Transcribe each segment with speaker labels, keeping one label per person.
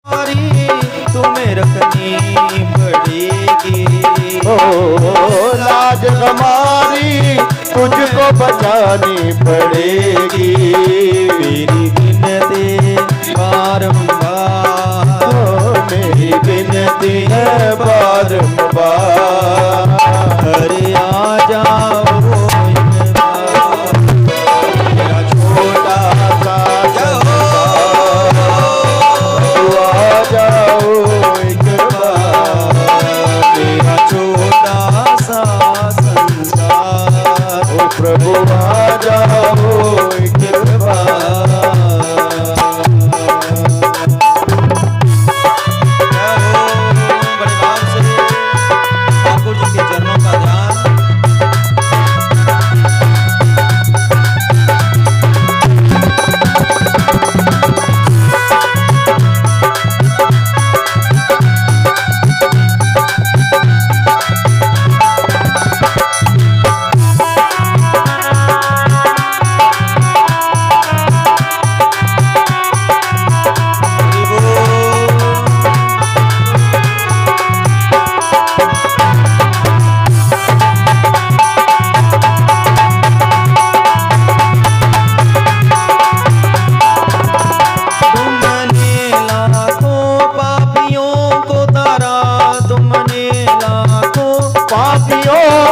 Speaker 1: तुम्हें रखनी पड़ेगी।
Speaker 2: ओ लाज हमारी तुझको बचानी पड़ेगी।
Speaker 1: मेरी विनती बारंबार,
Speaker 2: मेरी विनती है बारंबार।
Speaker 1: अरे आ जाओ एक बार,
Speaker 2: मेरा छोटा सा संसार, तू आ जाओ एक बार।
Speaker 1: मेरा छोटा सा संसार,
Speaker 2: ओ प्रभु आ जाओ एक बार।
Speaker 1: बड़े भाव से ठाकुर जी के चरणों का ध्यान।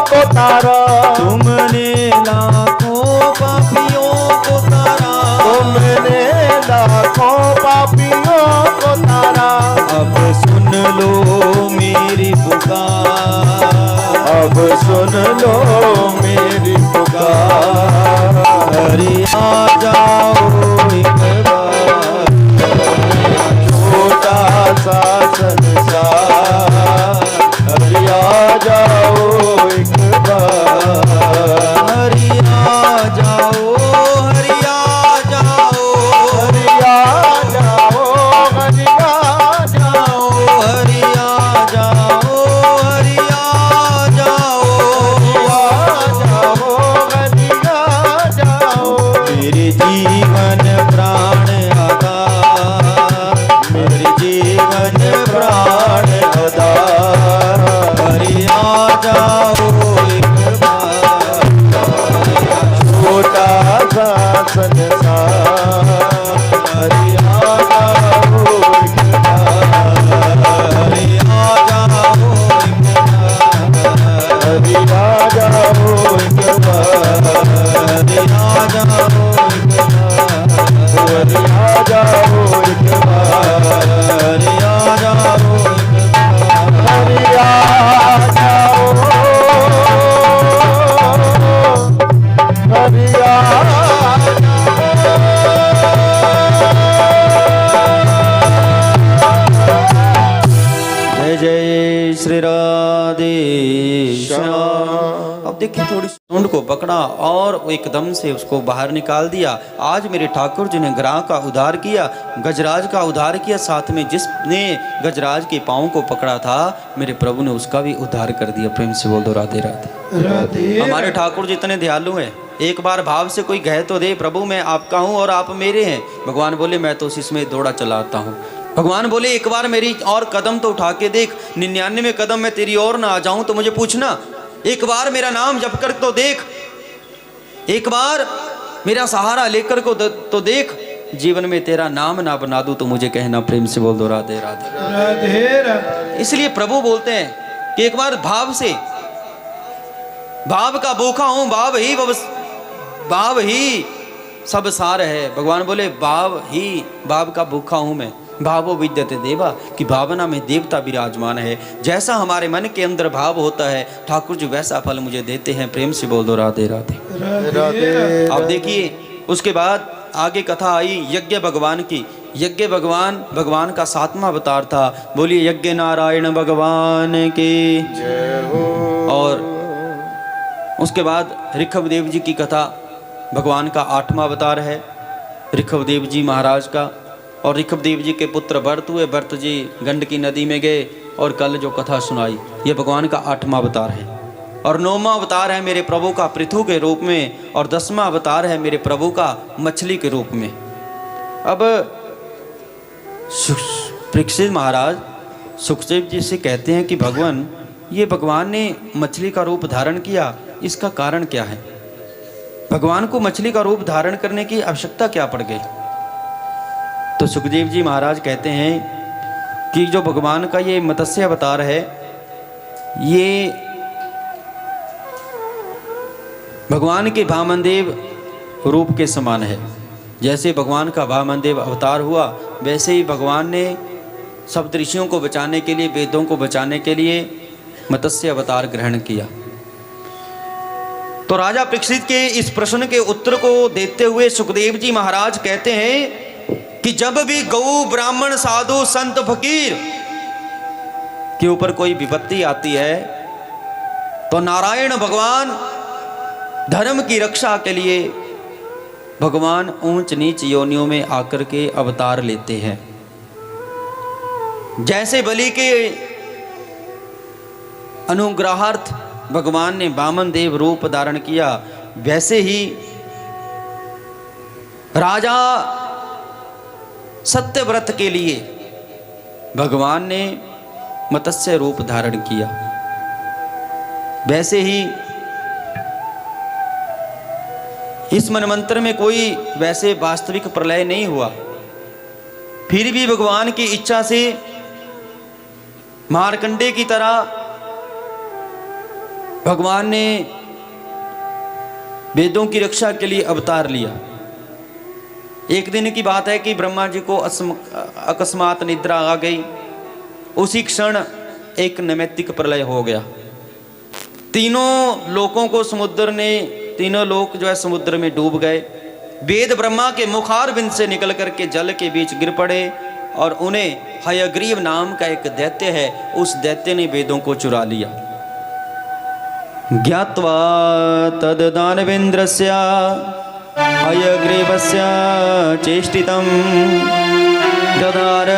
Speaker 2: को तारा,
Speaker 1: तुमने लाखों पापियों को तारा,
Speaker 2: तुमने लाखों पापियों को तारा।
Speaker 1: अब सुन लो मेरी पुकार,
Speaker 2: अब सुन लो मेरी पुकार।
Speaker 1: अरे आ जाओ एक बार,
Speaker 2: छोटा सा संसार, अरे आ जाओ एक बार।
Speaker 1: हरि आ जाओ, हरि आ जाओ,
Speaker 2: हरि आ जाओ, हरि आ जाओ,
Speaker 1: हरि आ जाओ, हरि आ जाओ,
Speaker 2: हरि आ जाओ।
Speaker 1: मेरे जीवन प्राण आधार, मेरे जीवन प्राण आधार, हरि आ जाओ एक बार।
Speaker 2: छोटा सा संसार,
Speaker 1: हरि आ जाओ एक बार, हरि आ जाओ एक बार,
Speaker 2: हरि आ जाओ एक बार।
Speaker 1: हरि आ जाओ एक बार,
Speaker 2: हरि आ जाओ एक बार।
Speaker 1: हरि आ जाओ एक बार।
Speaker 2: हरि आ जाओ, हरि आ
Speaker 1: जय जय श्री राधे श्याम। अब देखिए थोड़ी सूंड को पकड़ा और एकदम से उसको बाहर निकाल दिया। आज मेरे ठाकुर जी ने ग्राह का उद्धार किया, गजराज का उद्धार किया, साथ में जिसने गजराज के पाँव को पकड़ा था मेरे प्रभु ने उसका भी उद्धार कर दिया। प्रेम से बोल दो राधे राधे
Speaker 2: राधे।
Speaker 1: हमारे ठाकुर जी इतने दयालु हैं। एक बार भाव से कोई कह तो दे प्रभु मैं आपका हूँ और आप मेरे हैं। भगवान बोले मैं तो इसमें दौड़ा चलाता हूँ। भगवान बोले एक बार मेरी और कदम तो उठा के देख, 99 कदम में तेरी ओर ना आ जाऊं तो मुझे पूछना। एक बार मेरा नाम जप कर तो देख, एक बार मेरा सहारा लेकर को तो देख, जीवन में तेरा नाम ना बना दूं तो मुझे कहना। प्रेम से बोल दो राधे राधे
Speaker 2: राधे राधे।
Speaker 1: इसलिए प्रभु बोलते हैं कि एक बार भाव से, भाव का भूखा हूं, भाव ही सब सार है। भगवान बोले भाव का भूखा हूं मैं, भावो विद्यते देवा, कि भावना में देवता विराजमान है। जैसा हमारे मन के अंदर भाव होता है ठाकुर जी वैसा फल मुझे देते हैं। प्रेम से बोल दो राधे राधे
Speaker 2: राधे।
Speaker 1: अब देखिए उसके बाद आगे कथा आई यज्ञ भगवान की। यज्ञ भगवान का 7वां अवतार था। बोलिए यज्ञ नारायण भगवान के
Speaker 2: जय हो।
Speaker 1: और उसके बाद ऋषभ देव जी की कथा, भगवान का 8वां अवतार है ऋषभ देव जी महाराज का। और ऋषभ देव जी के पुत्र भरत हुए, भरत जी गंडकी नदी में गए और कल जो कथा सुनाई ये भगवान का 8वां अवतार है। और 9वां अवतार है मेरे प्रभु का पृथु के रूप में, और 10वां अवतार है मेरे प्रभु का मछली के रूप में। अब परीक्षित महाराज सुखदेव जी से कहते हैं कि भगवान, ये भगवान ने मछली का रूप धारण किया, इसका कारण क्या है? भगवान को मछली का रूप धारण करने की आवश्यकता क्या पड़ गई? तो सुखदेव जी महाराज कहते हैं कि जो भगवान का ये मत्स्य अवतार है, ये भगवान के वामनदेव रूप के समान है। जैसे भगवान का वामनदेव अवतार हुआ, वैसे ही भगवान ने सप्तऋषियों को बचाने के लिए, वेदों को बचाने के लिए मत्स्य अवतार ग्रहण किया। तो राजा परीक्षित के इस प्रश्न के उत्तर को देते हुए सुखदेव जी महाराज कहते हैं कि जब भी गौ, ब्राह्मण, साधु, संत, फकीर के ऊपर कोई विपत्ति आती है तो नारायण भगवान धर्म की रक्षा के लिए भगवान ऊंच नीच योनियों में आकर के अवतार लेते हैं। जैसे बलि के अनुग्रहार्थ भगवान ने वामन देव रूप धारण किया, वैसे ही राजा सत्यव्रत के लिए भगवान ने मत्स्य रूप धारण किया। वैसे ही इस मनमंत्र में कोई वैसे वास्तविक प्रलय नहीं हुआ, फिर भी भगवान की इच्छा से मार्कंडे की तरह भगवान ने वेदों की रक्षा के लिए अवतार लिया। एक दिन की बात है कि ब्रह्मा जी को अकस्मात निद्रा आ गई। उसी क्षण एक नैमित्तिक प्रलय हो गया। तीनों लोकों को समुद्र ने, तीनों लोक जो है समुद्र में डूब गए। वेद ब्रह्मा के मुखारबिंद से निकल करके जल के बीच गिर पड़े और उन्हें हयग्रीव नाम का एक दैत्य है, उस दैत्य ने वेदों को चुरा लिया। ज्ञात्वा तद दानवेन्द्रस्य हयग्रीवस्य चेष्टितं ददार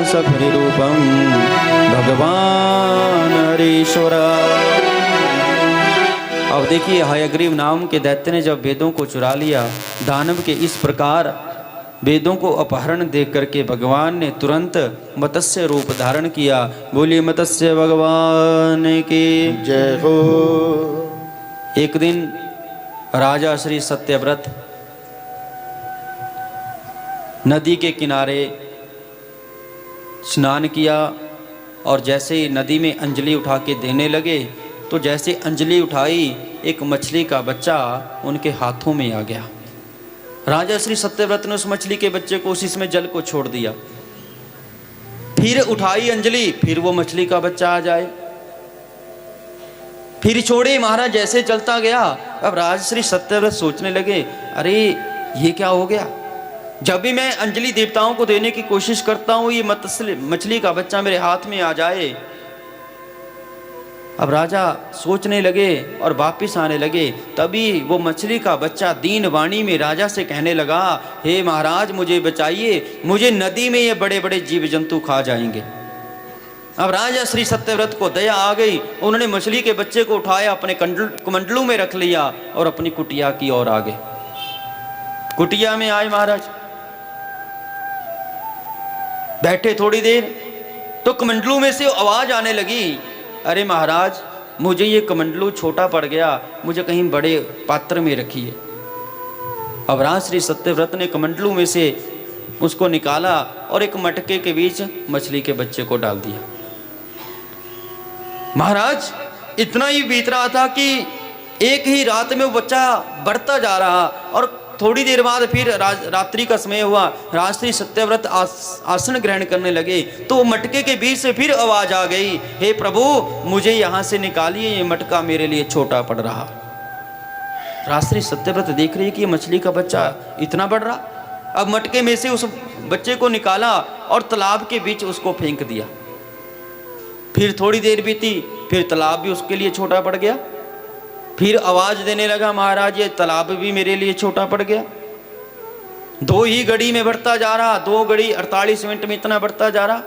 Speaker 1: सफरिरूपं भगवान हरीश्वर। अब देखिए, हयग्रीव नाम के दैत्य ने जब वेदों को चुरा लिया, दानव के इस प्रकार वेदों को अपहरण देख करके भगवान ने तुरंत मत्स्य रूप धारण किया। बोलिए मत्स्य भगवान की
Speaker 2: जय हो।
Speaker 1: एक दिन राजा श्री सत्यव्रत नदी के किनारे स्नान किया और जैसे ही नदी में अंजलि उठा के देने लगे तो जैसे अंजलि उठाई, एक मछली का बच्चा उनके हाथों में आ गया। राजा श्री सत्यव्रत ने उस मछली के बच्चे को उसी में जल को छोड़ दिया। फिर उठाई अंजलि, फिर वो मछली का बच्चा आ जाए, फिर छोड़े महाराज, जैसे चलता गया। अब राजा श्री सत्यव्रत सोचने लगे, अरे ये क्या हो गया? जब भी मैं अंजलि देवताओं को देने की कोशिश करता हूं, ये मछली का बच्चा मेरे हाथ में आ जाए। अब राजा सोचने लगे और वापिस आने लगे। तभी वो मछली का बच्चा दीन वाणी में राजा से कहने लगा, हे महाराज मुझे बचाइए, मुझे नदी में ये बड़े बड़े जीव जंतु खा जाएंगे। अब राजा श्री सत्यव्रत को दया आ गई। उन्होंने मछली के बच्चे को उठाया, अपने कमंडलू में रख लिया और अपनी कुटिया की ओर आ गए। कुटिया में आए महाराज, बैठे थोड़ी देर तो कमंडलू में से आवाज आने लगी, अरे महाराज मुझे ये कमंडलू छोटा पड़ गया, मुझे कहीं बड़े पात्र में रखिए। अब राज श्री सत्यव्रत ने कमंडलू में से उसको निकाला और एक मटके के बीच मछली के बच्चे को डाल दिया। महाराज इतना ही बीत रहा था कि एक ही रात में वो बच्चा बढ़ता जा रहा और थोड़ी देर बाद फिर रात्रि का समय हुआ। राजश्री सत्यव्रत आसन ग्रहण करने लगे तो मटके के बीच से फिर आवाज आ गई, हे प्रभु मुझे यहाँ से निकालिए, ये मटका मेरे लिए छोटा पड़ रहा। राजश्री सत्यव्रत देख रही है कि ये मछली का बच्चा इतना बढ़ रहा। अब मटके में से उस बच्चे को निकाला और तालाब के बीच उसको फेंक दिया। फिर थोड़ी देर बीती, फिर तालाब भी उसके लिए छोटा पड़ गया। फिर आवाज देने लगा, महाराज ये तालाब भी मेरे लिए छोटा पड़ गया। 2 ही घड़ी में बढ़ता जा रहा, 2 घड़ी 48 मिनट में इतना बढ़ता जा रहा।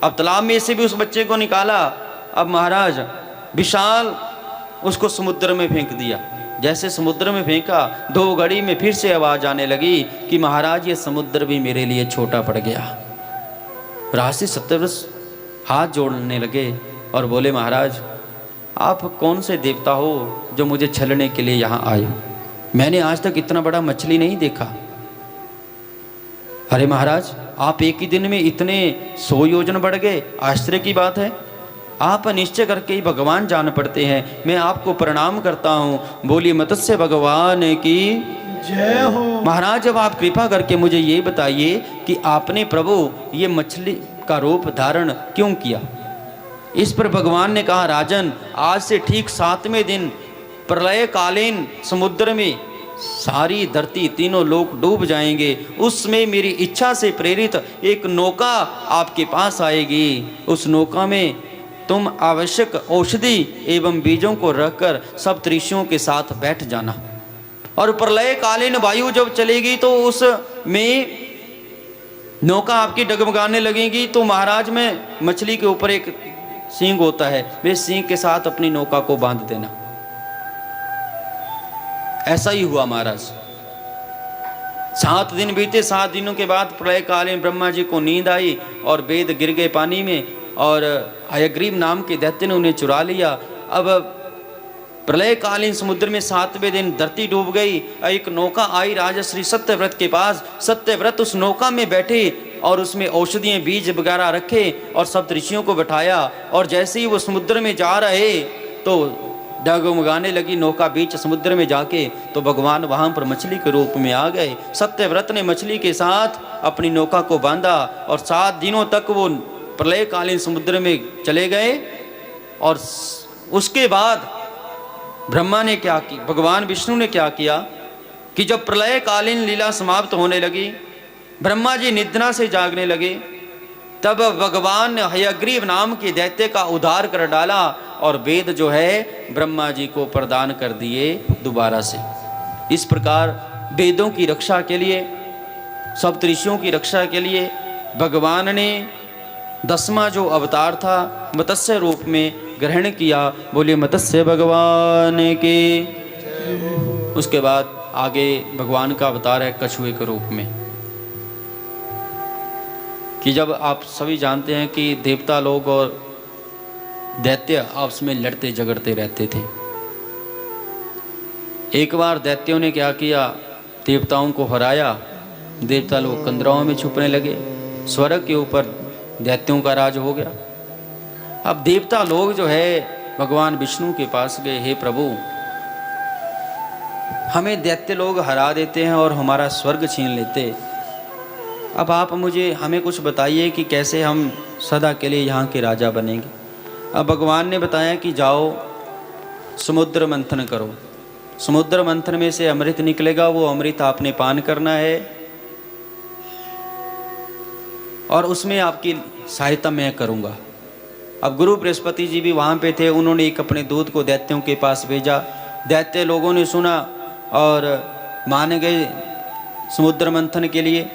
Speaker 1: अब तालाब में से भी उस बच्चे को निकाला। अब महाराज विशाल उसको समुद्र में फेंक दिया। जैसे समुद्र में फेंका, 2 घड़ी में फिर से आवाज आने लगी कि महाराज ये समुद्र भी मेरे लिए छोटा पड़ गया। राजसी सत्यव्रत हाथ जोड़ने लगे और बोले, महाराज आप कौन से देवता हो जो मुझे छलने के लिए यहाँ आए? मैंने आज तक इतना बड़ा मछली नहीं देखा। अरे महाराज, आप एक ही दिन में इतने 100 योजन बढ़ गए, आश्चर्य की बात है। आप निश्चय करके ही भगवान जान पड़ते हैं, मैं आपको प्रणाम करता हूँ। बोलिए मत्स्य भगवान की
Speaker 2: जय हो।
Speaker 1: महाराज, अब आप कृपा करके मुझे ये बताइए कि आपने प्रभु ये मछली का रूप धारण क्यों किया? इस पर भगवान ने कहा, राजन, आज से ठीक 7वें दिन प्रलयकालीन समुद्र में सारी धरती, तीनों लोग डूब जाएंगे। उसमें मेरी इच्छा से प्रेरित एक नौका आपके पास आएगी। उस नौका में तुम आवश्यक औषधि एवं बीजों को रखकर सब ऋषियों के साथ बैठ जाना। और प्रलयकालीन वायु जब चलेगी तो उसमें नौका आपकी डगमगाने लगेगी। तो महाराज, में मछली के ऊपर एक सींग होता है, वे सींग के साथ अपनी नौका को बांध देना। ऐसा ही हुआ महाराज। 7 दिन बीते। 7 दिनों के बाद प्रलयकालीन ब्रह्मा जी को नींद आई और वेद गिर गए पानी में और हयग्रीव नाम के दैत्य ने उन्हें चुरा लिया। अब प्रलयकालीन समुद्र में 7वें दिन धरती डूब गई। एक नौका आई राजश्री सत्यव्रत के पास। सत्यव्रत उस नौका में बैठे और उसमें औषधियाँ बीज वगैरह रखे और सब ऋषियों को बैठाया। और जैसे ही वो समुद्र में जा रहे तो डगमगाने लगी नौका बीच समुद्र में जाके। तो भगवान वहाँ पर मछली के रूप में आ गए। सत्यव्रत ने मछली के साथ अपनी नौका को बांधा और 7 दिनों तक वो प्रलयकालीन समुद्र में चले गए। और उसके बाद ब्रह्मा ने क्या की, भगवान विष्णु ने क्या किया कि जब प्रलयकालीन लीला समाप्त होने लगी, ब्रह्मा जी निद्रा से जागने लगे, तब भगवान ने हयग्रीव नाम के दैत्य का उद्धार कर डाला और वेद जो है ब्रह्मा जी को प्रदान कर दिए दोबारा से। इस प्रकार वेदों की रक्षा के लिए, सप्तऋषियों की रक्षा के लिए भगवान ने 10वां जो अवतार था मत्स्य रूप में ग्रहण किया। बोलिए मत्स्य भगवान के। उसके बाद आगे भगवान का अवतार है कछुए के रूप में। कि जब आप सभी जानते हैं कि देवता लोग और दैत्य आपस में लड़ते झगड़ते रहते थे। एक बार दैत्यों ने क्या किया, देवताओं को हराया। देवता लोग कंदराओं में छुपने लगे। स्वर्ग के ऊपर दैत्यों का राज हो गया। अब देवता लोग जो है भगवान विष्णु के पास गए, हे प्रभु, हमें दैत्य लोग हरा देते हैं और हमारा स्वर्ग छीन लेते। अब आप हमें कुछ बताइए कि कैसे हम सदा के लिए यहाँ के राजा बनेंगे। अब भगवान ने बताया कि जाओ समुद्र मंथन करो। समुद्र मंथन में से अमृत निकलेगा, वो अमृत आपने पान करना है और उसमें आपकी सहायता मैं करूँगा। अब गुरु बृहस्पति जी भी वहाँ पे थे। उन्होंने एक अपने दूत को दैत्यों के पास भेजा। दैत्य लोगों ने सुना और मान गए समुद्र मंथन के लिए।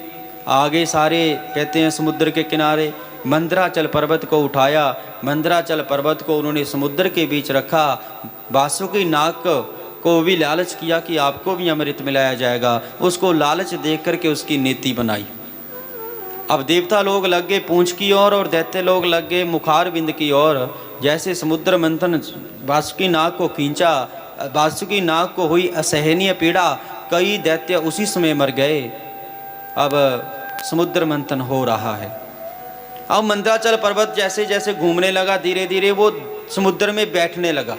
Speaker 1: आगे सारे कहते हैं समुद्र के किनारे मंदराचल पर्वत को उठाया। मंदराचल पर्वत को उन्होंने समुद्र के बीच रखा। वासुकी नाग को भी लालच किया कि आपको भी अमृत मिलाया जाएगा। उसको लालच देख करके उसकी नीति बनाई। अब देवता लोग लग गए पूंछ की ओर और दैत्य लोग लग गए मुखार बिंद की ओर। जैसे समुद्र मंथन वासुकी नाग को खींचा, वासुकी नाग को हुई असहनीय पीड़ा। कई दैत्य उसी समय मर गए। अब समुद्र मंथन हो रहा है। अब मंदराचल पर्वत जैसे जैसे घूमने लगा, धीरे धीरे वो समुद्र में बैठने लगा।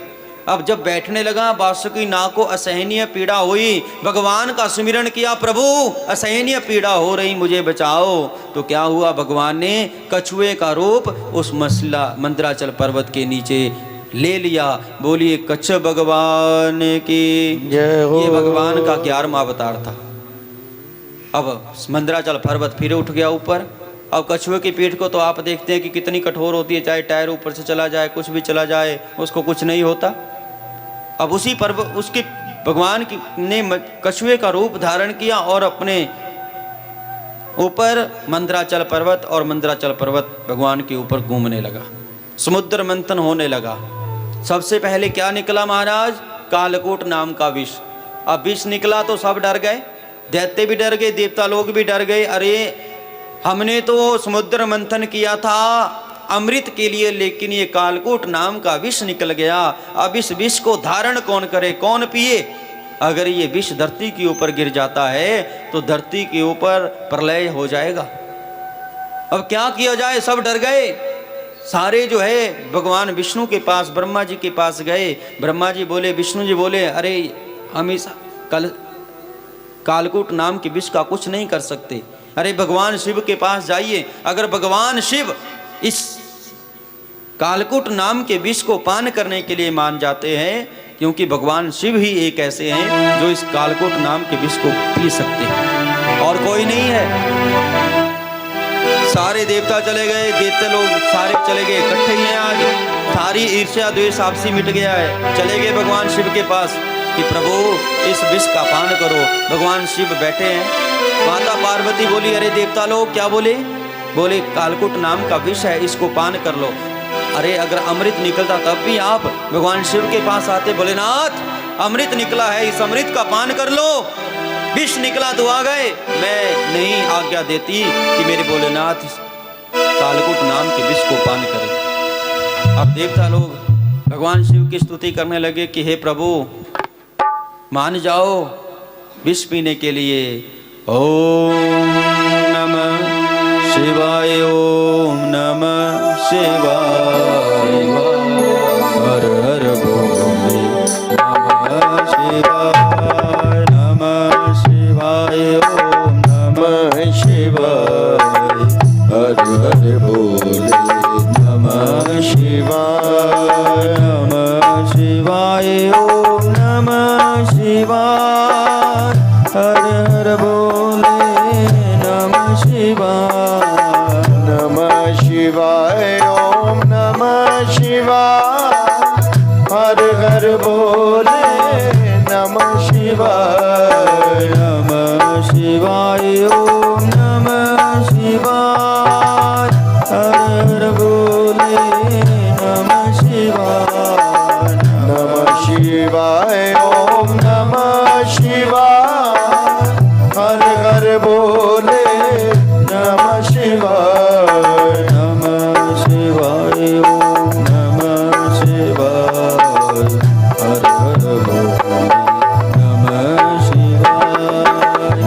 Speaker 1: अब जब बैठने लगा, वासुकी नाग को असहनीय पीड़ा हुई। भगवान का सुमिरन किया, प्रभु असहनीय पीड़ा हो रही, मुझे बचाओ। तो क्या हुआ, भगवान ने कछुए का रूप उस मंदराचल पर्वत के नीचे ले लिया। बोलिए कच्छ भगवान की
Speaker 2: जय हो।
Speaker 1: ये भगवान का 11वां अवतार था। अब मंदराचल पर्वत फिर उठ गया ऊपर। अब कछुए की पीठ को तो आप देखते हैं कि कितनी कठोर होती है, चाहे टायर ऊपर से चला जाए, कुछ भी चला जाए, उसको कुछ नहीं होता। अब उसी पर्वत उसके भगवान ने कछुए का रूप धारण किया और अपने ऊपर मंदराचल पर्वत और मंदराचल पर्वत भगवान के ऊपर घूमने लगा। समुद्र मंथन होने लगा। सबसे पहले क्या निकला महाराज, कालकूट नाम का विष। अब विष निकला तो सब डर गए, दैत्य भी डर गए, देवता लोग भी डर गए। अरे हमने तो समुद्र मंथन किया था अमृत के लिए, लेकिन ये कालकूट नाम का विष निकल गया। अब इस विष को धारण कौन करे, कौन पिए? अगर ये विष धरती के ऊपर गिर जाता है तो धरती के ऊपर प्रलय हो जाएगा। अब क्या किया जाए? सब डर गए। सारे जो है भगवान विष्णु के पास, ब्रह्मा जी के पास गए। ब्रह्मा जी बोले, विष्णु जी बोले, अरे हम इस कालकूट नाम के विष का कुछ नहीं कर सकते। अरे भगवान शिव के पास जाइए। अगर भगवान शिव इस कालकूट नाम के विष को पान करने के लिए मान जाते हैं, क्योंकि भगवान शिव ही एक ऐसे हैं जो इस कालकूट नाम के विष को पी सकते हैं, और कोई नहीं है। सारे देवता चले गए, दैत्य लोग सारे चले गए, इकट्ठे ही हैं आज। सारी ईर्ष्या द्वेष आपसी मिट गया है। चले गए भगवान शिव के पास कि प्रभु इस विष का पान करो। भगवान शिव बैठे हैं। माता पार्वती बोली, अरे देवता लोग क्या बोले? बोले कालकूट नाम का विष है, इसको पान कर लो। अरे अगर अमृत निकलता तब भी आप भगवान शिव के पास आते। बोले नाथ अमृत निकला है, इस अमृत का पान कर लो। विष निकला तो आ गए, मैं नहीं आज्ञा देती कि मेरे भोलेनाथ कालकूट नाम के विष को पान करें। अब देवता लोग भगवान शिव की स्तुति करने लगे कि हे प्रभु मान जाओ विष पीने के लिए। ओम नमः शिवाय, ओम नमः शिवाय, हर हर भोले नमः शिवाय, नमः शिवाय, ओम नमः शिवाय,
Speaker 2: हर हर बोले
Speaker 1: नमः शिवाय, नमः शिवाय, ओम नमः शिवाय, हर हर बोले नमः शिवाय,
Speaker 2: नमः शिवाय, ओम नमः शिवाय, हर हर बोले नमः शिवाय,
Speaker 1: नमः शिवाय, ओम नमः शिवाय, हर हर बोले नमः शिवाय,
Speaker 2: नमः शिवाय, ओम नमः शिवाय, हर हर बोले नमः शिवाय,
Speaker 1: नमः शिवाय, ओम नमः शिवाय, हर हर बोले नमः शिवाय,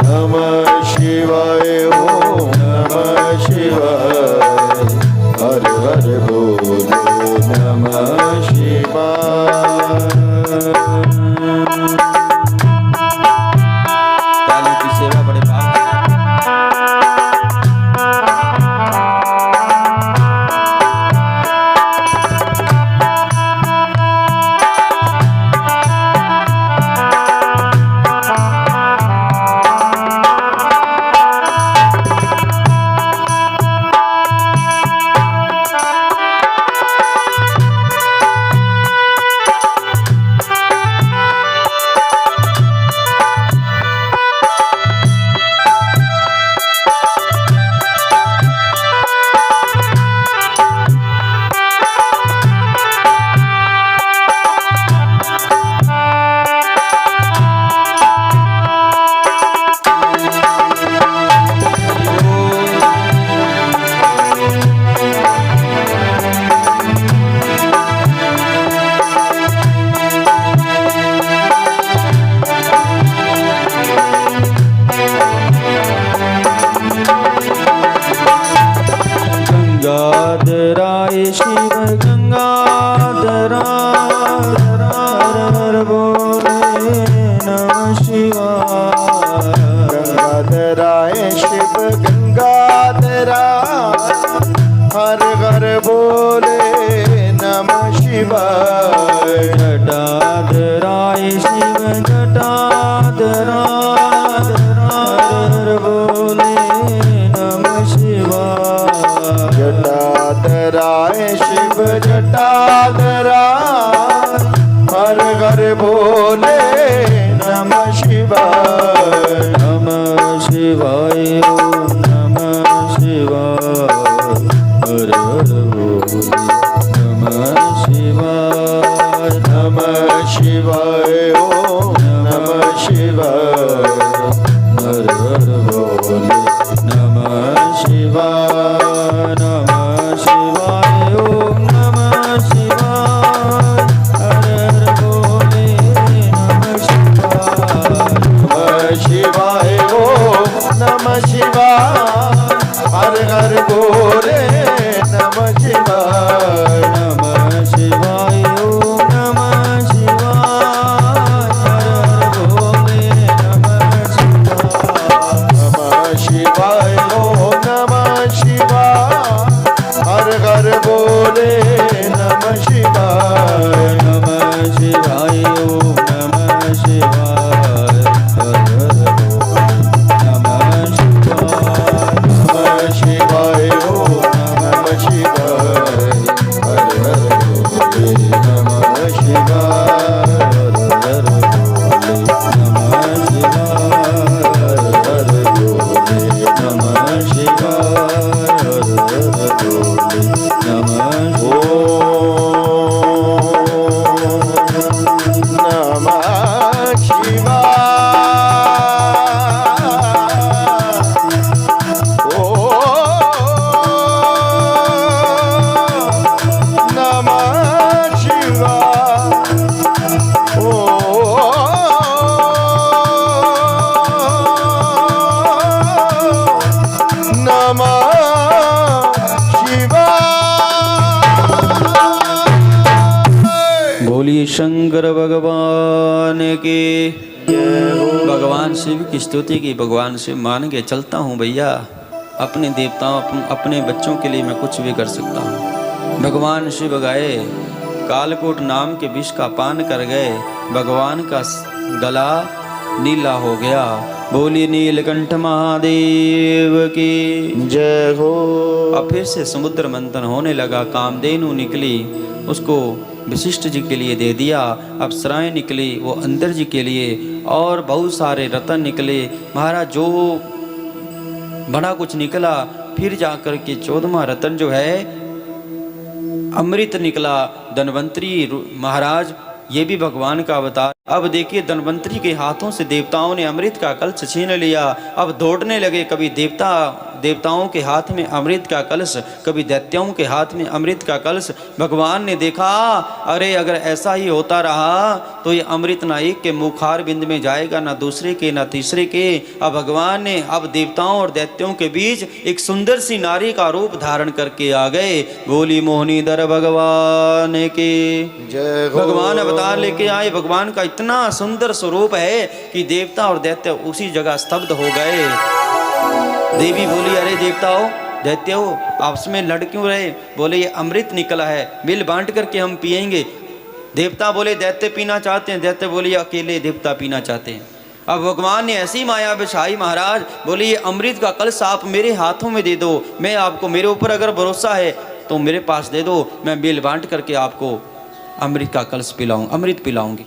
Speaker 2: नमः शिवाय, ओम नमः शिवाय, हर हर बोले नमः शिवाय।
Speaker 1: तालियों की सेवा बड़े भाव से। गंगाधराय शिव गंगाधराय, हर बोले नमः शिवाय,
Speaker 2: गंगाधराय शिव गंगाधराय, हर हर बोले नमः शिवाय,
Speaker 1: जटाधराय शिव जटाधराय, हर बोले नमः शिवाय,
Speaker 2: जटाधराय बोले नमः शिवाय
Speaker 1: नमः शिवाय ओम नमः शिवाय हर हर भोले नमः शिवाय
Speaker 2: नमः शिवाय ओम नमः शिवाय हर हर बोले नमः शिवाय
Speaker 1: नमः शिवाय ओम नमः शिवाय हर हर भोले नमः शिवाय
Speaker 2: नमः शिवाय ओम नमः शिवाय हर हर बोले नमः शिवाय
Speaker 1: हर हर भोले नमः शिवाय
Speaker 2: हर बोले
Speaker 1: नमः शिवाय हर हर भोले नमः बोलिए शंकर भगवान के भगवान शिव की स्तुति की। भगवान शिव मान के चलता हूँ भैया, अपने देवताओं अपने बच्चों के लिए मैं कुछ भी कर सकता हूँ। भगवान शिव गए कालकूट नाम के विष का पान कर गए, भगवान का गला नीला हो गया। बोलिए नीलकंठ महादेव की
Speaker 2: जय हो।
Speaker 1: अब फिर से समुद्र मंथन होने लगा, कामधेनु निकली, उसको वशिष्ठ जी के लिए दे दिया। अप्सराएं निकली वो अंदर जी के लिए, और बहुत सारे रतन निकले महाराज, जो बड़ा कुछ निकला। फिर जाकर के 14वां रतन जो है अमृत निकला। धन्वंतरी महाराज ये भी भगवान का अवतार। अब देखिए धन्वंतरी के हाथों से देवताओं ने अमृत का कलश छीन लिया। अब दौड़ने लगे, कभी देवताओं के हाथ में अमृत का कलश, कभी दैत्यों के हाथ में अमृत का कलश। भगवान ने देखा अरे अगर ऐसा ही होता रहा तो ये अमृत ना एक के मुखार बिंद में जाएगा, ना दूसरे के ना तीसरे के। अब भगवान ने अब देवताओं और दैत्यों के बीच एक सुंदर सी नारी का रूप धारण करके आ गए। बोली मोहिनी दर भगवान के
Speaker 2: जय हो।
Speaker 1: भगवान अवतार लेके आए। भगवान का इतना सुंदर स्वरूप है कि देवता और दैत्य उसी जगह स्तब्ध हो गए। देवी बोली अरे देवताओं दैत्यों आपस में लड़ क्यों रहे? बोले ये अमृत निकला है, मिल बांट करके हम पिएंगे। देवता बोले दैत्य पीना चाहते हैं, दैत्य बोले अकेले देवता पीना चाहते हैं। अब भगवान ने ऐसी माया बिछाई महाराज, बोले ये अमृत का कलश आप मेरे हाथों में दे दो, मैं आपको, मेरे ऊपर अगर भरोसा है तो मेरे पास दे दो, मैं मिल बांट करके आपको अमृत का कलश पिलाऊं, अमृत पिलाऊंगी।